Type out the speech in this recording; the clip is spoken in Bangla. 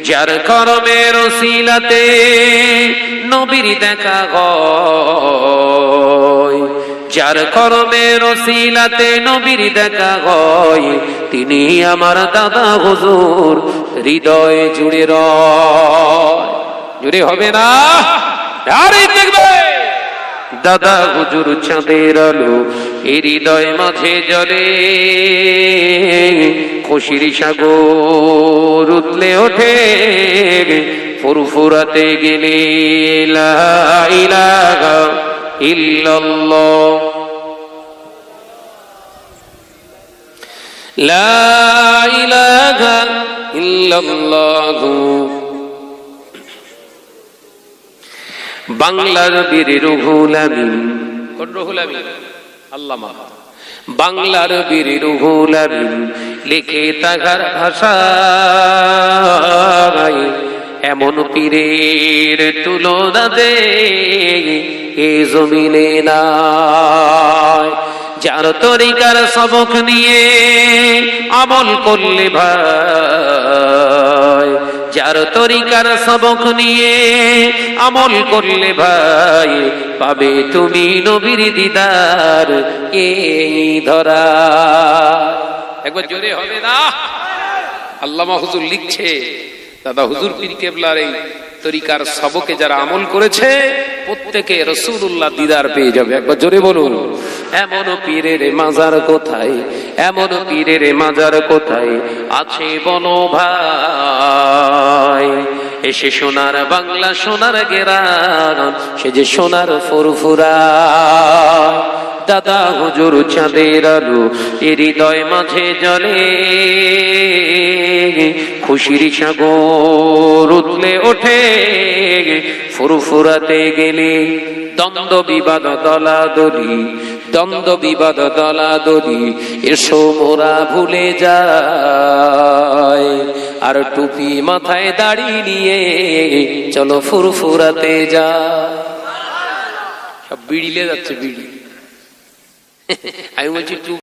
যার কর্মের ওসিলাতে নবীর দেখা হয়, যার কর্মের ওসিলাতে নবীর দেখা হয়, তিনি আমার দাদা হুজুর হৃদয়ে জুড়ে রয়। জুড়ে হবে না? আরে দেখবে দাদা হুজুর চাঁদের আলো এই হৃদয় মাঝে জ্বলে, খুশির সাগর উতলে ওঠে ফুরফুরাতে গেলে। লা ইলাহা ইল্লাল্লাহ, লা ইলাহা ইল্লাল্লাহ। বাংলার বীর রুহুল আমিন, কোন রুহুল আমিন? আল্লামা। বাংলার বীর রুহুল আমিন লিখে তাহার ভাষায়, এমন পীরের তুলনা দে এ জমিনে নাই। যার তরিকার সবক নিয়ে আমল করলে ভাই, যার তরিকার সবক নিয়ে আমল করলে ভাই, পাবে তুমি নবীর দিদার এই ধরা। একবার জোরে হবে না? আল্লামা হুজুর লিখছে, দাদা হুজুর পীর কেবলার এই তরিকার সবকে যারা আমল করেছে প্রত্যেকে রাসূলুল্লাহ দিদার পেয়ে যাবে। একবার জোরে বলুন। এমন পীরের মাজার কোথায়, এমন পীরের মাজার কোথায় আছে বলো ভাই? এসে সোনার বাংলা সোনার গেরান, সে যে সোনার ফুরফুরা। দাদা হুজুর চাঁদের আলো এ হৃদয় মাঝে জ্বলে, খুশির সাগর উতলে ওঠে ফুরফুরাতে গেলে। দ্বন্দ্ব বিবাদ দলাদলি, দ্বন্দ্ব বিবাদ দলাদলি এসো মোরা ভুলে যায়, আর টুপি মাথায় দাড়ি নিয়ে চলো ফুরফুরাতে যা। সব বিড়িলে যাচ্ছে, বিড়ি। আমি বলছি